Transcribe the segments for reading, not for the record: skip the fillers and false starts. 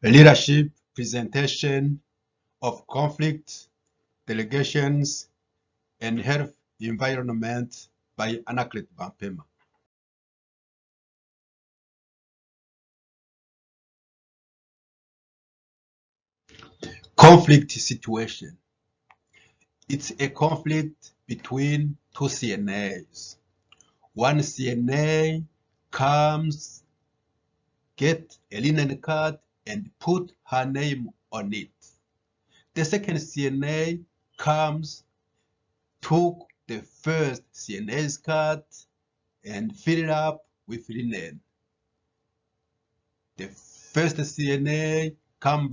Leadership presentation of conflict, delegations, and health environment by Anaclet Bampema. Conflict situation. It's a conflict between two CNAs. One CNA comes, get a linen card and put her name on it. The second CNA comes, took the first CNA's card and filled it up with linen. The first CNA comes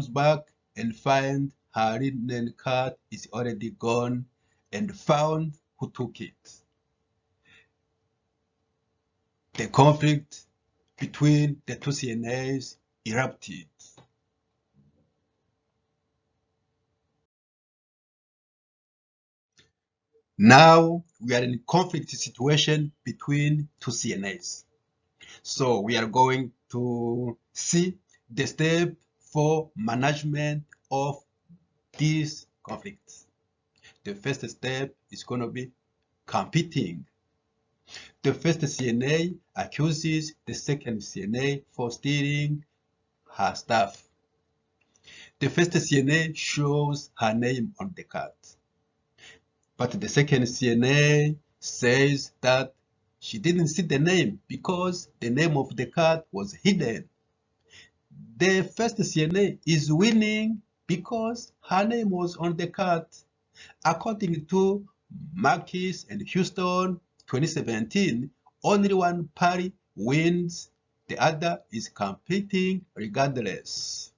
back and find her linen card is already gone and found who took it. The conflict between the two CNAs erupted. Now we are in a conflict situation between two CNAs. So we are going to see the step for management of this conflict. The first step is going to be competing. The first CNA accuses the second CNA for stealing her stuff. The first CNA shows her name on the card. But the second CNA says that she didn't see the name because the name of the card was hidden. The first CNA is winning because her name was on the card. According to Marquis and Houston 2017, only one party wins, the other is competing regardless.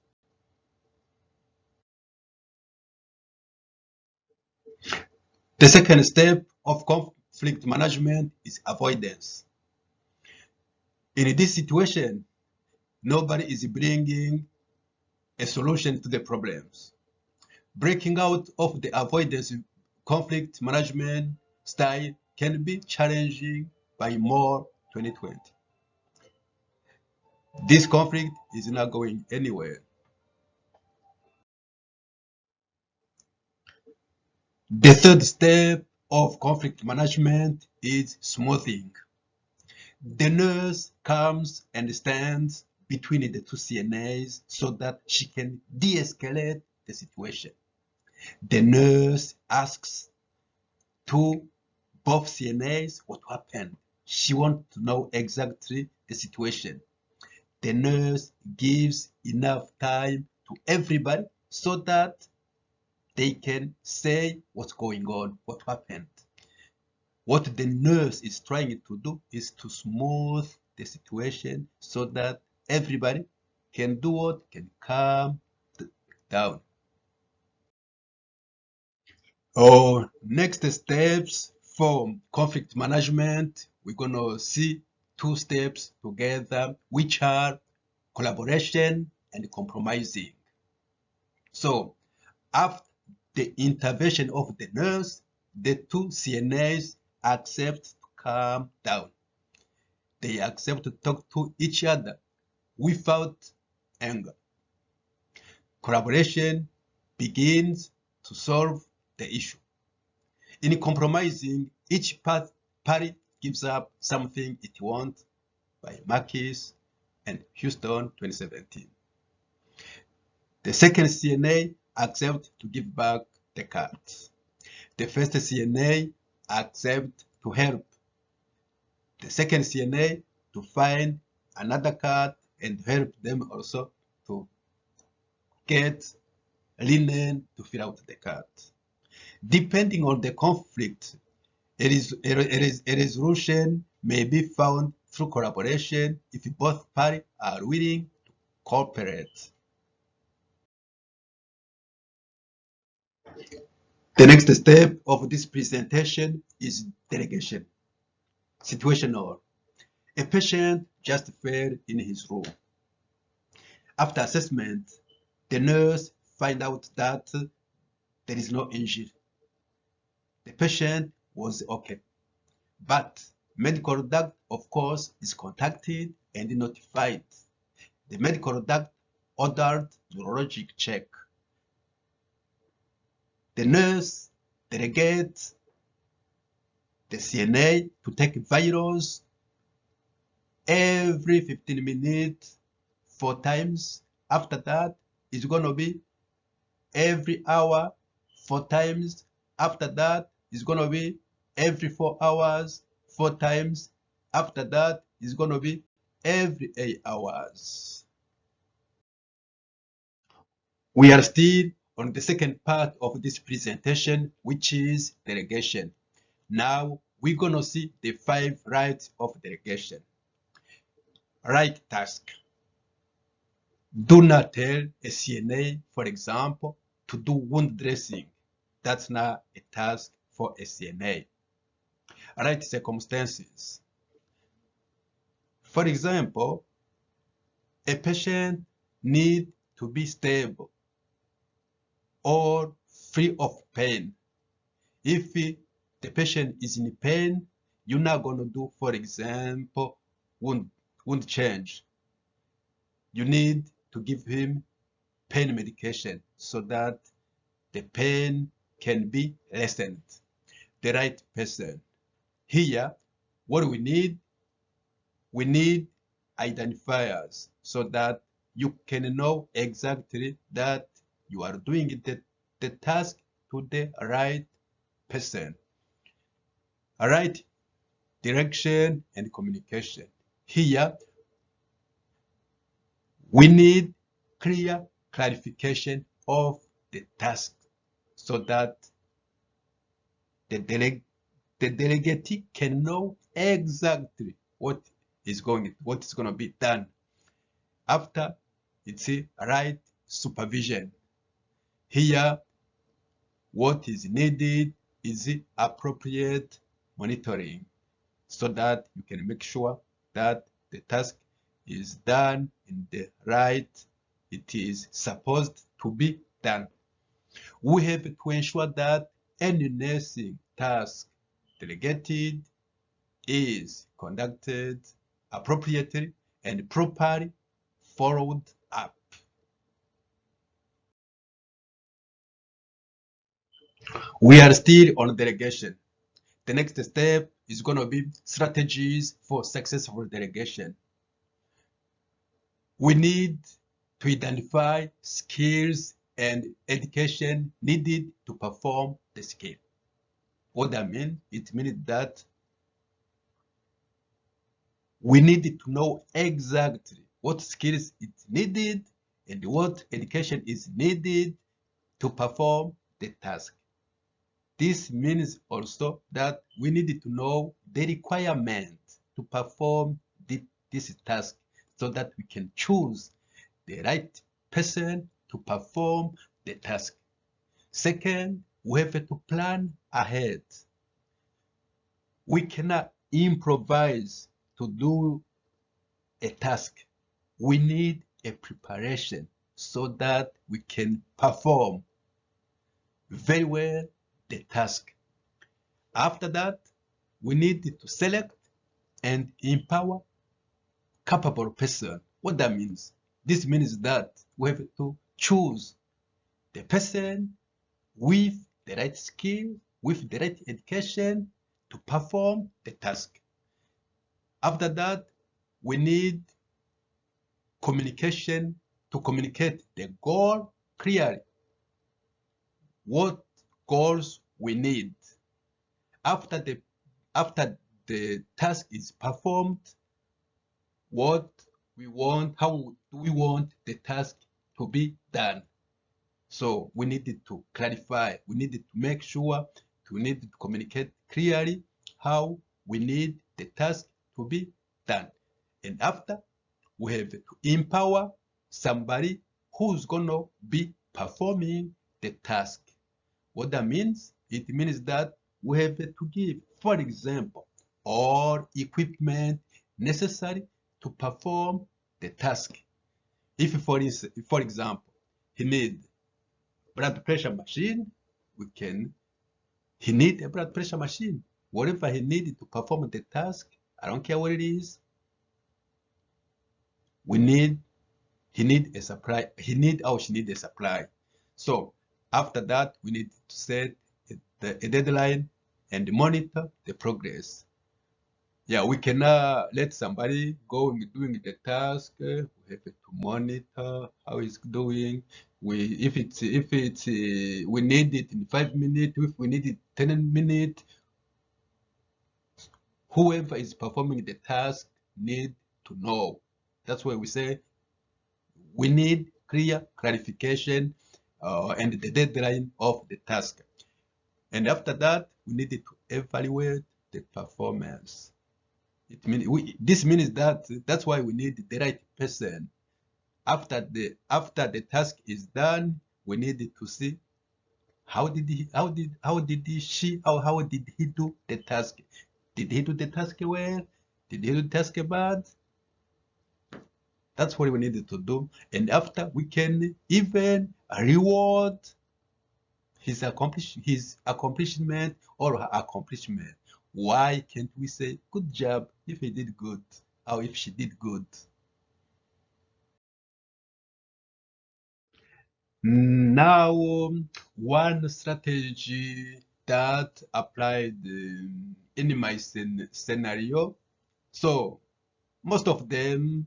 The second step of conflict management is avoidance. In this situation, nobody is bringing a solution to the problems. Breaking out of the avoidance conflict management style can be challenging by more 2020. This conflict is not going anywhere. The third step of conflict management is smoothing. The nurse comes and stands between the two CNAs so that she can de-escalate the situation. The nurse asks to both CNAs what happened. She wants to know exactly the situation. The nurse gives enough time to everybody so that they can say what's going on, what happened. What the nurse is trying to do is to smooth the situation so that everybody can do what? Can calm down. Next steps for conflict management, we're going to see two steps together, which are collaboration and compromising. So after the intervention of the nurse, the two CNAs accept to calm down. They accept to talk to each other without anger. Collaboration begins to solve the issue. In compromising, each party gives up something it wants by Marquis and Houston 2017. The second CNA accepts to give back the cards. The first CNA accepts to help. The second CNA to find another card and help them also to get linen to fill out the card. Depending on the conflict, a resolution may be found through collaboration if both parties are willing to cooperate. The next step of this presentation is delegation. Situational. A patient just fell in his room. After assessment, the nurse finds out that there is no injury. The patient was okay. But medical doctor, of course, is contacted and notified. The medical doctor ordered neurologic check. The nurse delegates the CNA to take vitals every 15 minutes, 4 times. After that, it's going to be every hour, 4 times. After that, it's going to be every 4 hours, 4 times. After that, it's going to be every 8 hours. We are still on the second part of this presentation, which is delegation. Now, we're going to see the 5 rights of delegation. Right task. Do not tell a CNA, for example, to do wound dressing. That's not a task for a CNA. Right circumstances. For example, a patient needs to be stable or free of pain. If the patient is in pain, you're not going to do, for example, wound change. You need to give him pain medication so that the pain can be lessened. The right person. Here, what we need identifiers so that you can know exactly that you are doing the task to the right person. All right, direction and communication. Here, we need clear clarification of the task so that the delegate can know exactly what is going to be done. After, it's a right supervision. Here, what is needed is appropriate monitoring so that you can make sure that the task is done in the right it is supposed to be done. We have to ensure that any nursing task delegated is conducted appropriately and properly followed up. We are still on delegation. The next step is going to be strategies for successful delegation. We need to identify skills and education needed to perform the skill. What that means? It means that we need to know exactly what skills is needed and what education is needed to perform the task. This means also that we need to know the requirement to perform this task so that we can choose the right person to perform the task. Second, we have to plan ahead. We cannot improvise to do a task. We need a preparation so that we can perform very well the task. After that, we need to select and empower capable person. What that means? This means that we have to choose the person with the right skill, with the right education to perform the task. After that, we need communication to communicate the goal clearly. What goals we need. After the task is performed, what we want, how do we want the task to be done. So we needed to clarify, we needed to make sure, we need to communicate clearly how we need the task to be done. And after, we have to empower somebody who's gonna be performing the task. What that means? It means that we have to give, for example, all equipment necessary to perform the task. If, for example, he needs blood pressure machine, he needs a blood pressure machine. Whatever he needed to perform the task, I don't care what it is, we need he need a supply. He need or she need a supply. So after that, we need to set a deadline and monitor the progress. Yeah, we cannot let somebody go doing the task. We have to monitor how it's doing. If it's we need it in 5 minutes, if we need it 10 minutes, whoever is performing the task need to know. That's why we say we need clear clarification and the deadline of the task. And after that, we need to evaluate the performance. This means that that's why we need the right person. After the task is done, we need to see how did he do the task? Did he do the task well? Did he do the task bad? That's what we needed to do. And after, we can even reward his accomplishment or her accomplishment. Why can't we say good job if he did good or if she did good? Now, one strategy that applied in my scenario. So most of them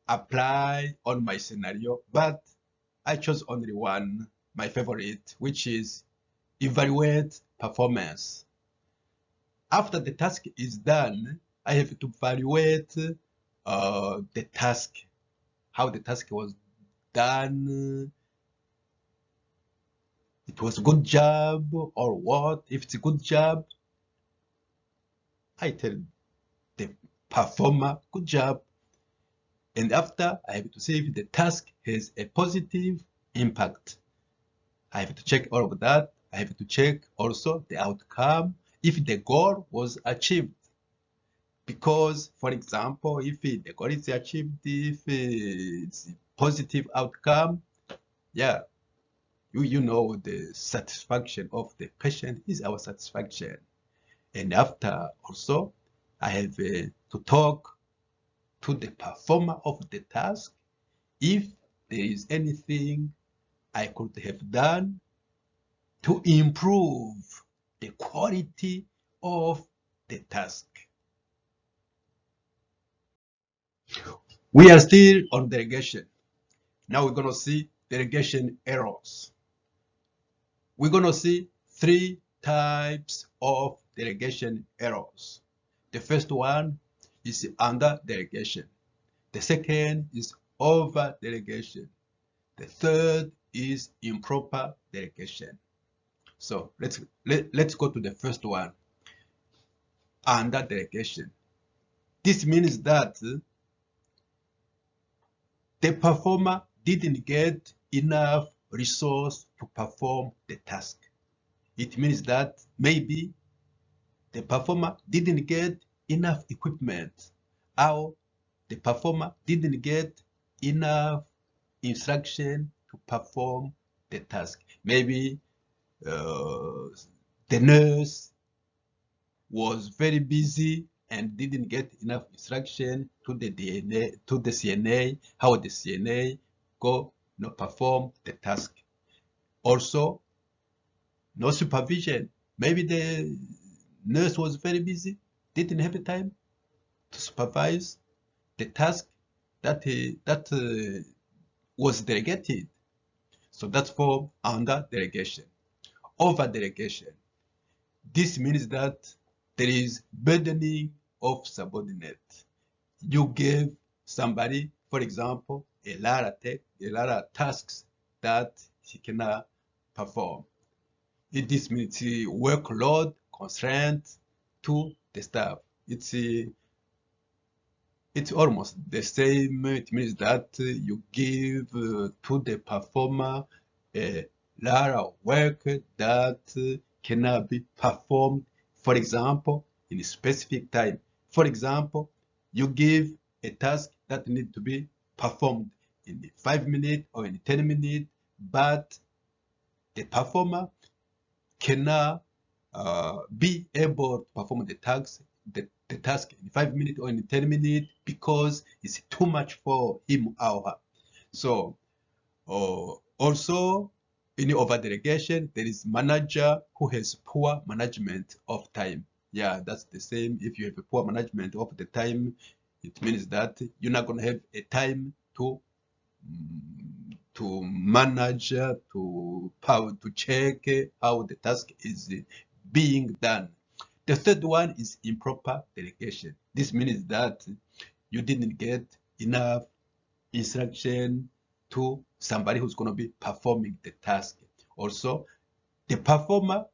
apply on my scenario, but I chose only one, my favorite, which is evaluate performance. After the task is done, I have to evaluate the task, how the task was done. It was a good job or what? If it's a good job, I tell the performer, good job. And after, I have to see if the task has a positive impact. I have to check all of that. I have to check also the outcome, if the goal was achieved. Because, for example, if the goal is achieved, if it's a positive outcome, yeah, you know the satisfaction of the patient is our satisfaction. And after also, I have to talk to the performer of the task if there is anything I could have done to improve the quality of the task. We are still on delegation. Now we're going to see delegation errors. We're going to see three types of delegation errors. The first one is under delegation. The second is over delegation. The third is improper delegation. So let's go to the first one, under delegation. This means that the performer didn't get enough resource to perform the task. It means that maybe the performer didn't get enough equipment, or the performer didn't get enough instruction to perform the task. Maybe the nurse was very busy and didn't get enough instruction to the CNA, how the CNA go perform the task. Also, no supervision. Maybe the nurse was very busy, didn't have the time to supervise the task that was delegated. So that's for under delegation. Over delegation. This means that there is burdening of subordinate. You gave somebody, for example, a lot of tasks that he cannot perform. This means workload constraint to the staff. It's almost the same. It means that you give to the performer a lot of work that cannot be performed, for example, in a specific time. For example, you give a task that needs to be performed in 5 minutes or in 10 minutes, but the performer cannot be able to perform the the task in 5 minutes or in 10 minutes because it's too much for him or her. So also in over delegation, there is manager who has poor management of time. Yeah, that's the same. If you have a poor management of the time, it means that you're not going to have a time to manage, to check how the task is being done. The third one is improper delegation. This means that you didn't get enough instruction to somebody who's going to be performing the task. Also, the performer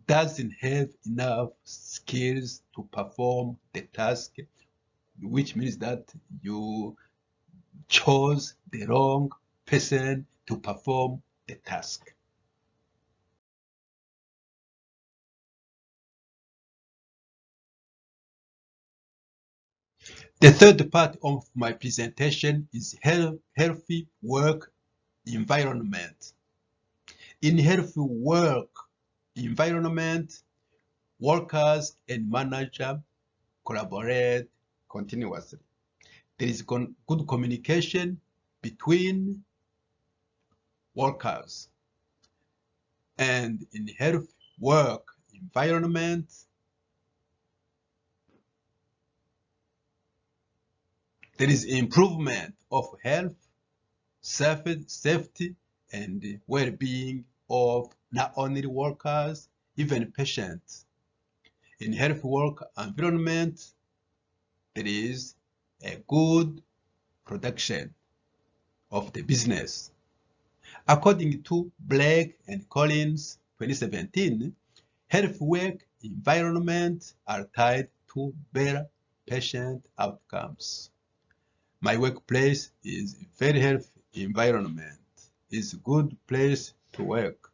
doesn't have enough skills to perform the task, which means that you chose the wrong person to perform the task. The third part of my presentation is healthy work environment. In healthy work environment, workers and manager collaborate continuously. There is good communication between workers. And in healthy work environment, there is improvement of health, safety, and well-being of not only workers, even patients. In health work environment, there is a good production of the business. According to Blake and Collins 2017, health work environment are tied to better patient outcomes. My workplace is a very healthy environment. It's a good place to work.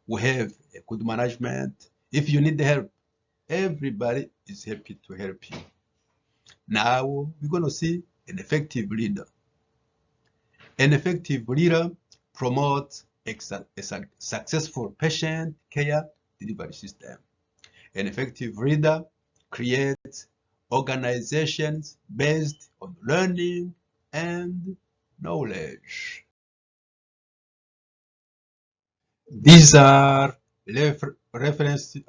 We have a good management. If you need help, everybody is happy to help you. Now we're going to see an effective leader. An effective leader promotes a successful patient care delivery system. An effective leader creates organizations based on learning and knowledge. These are references.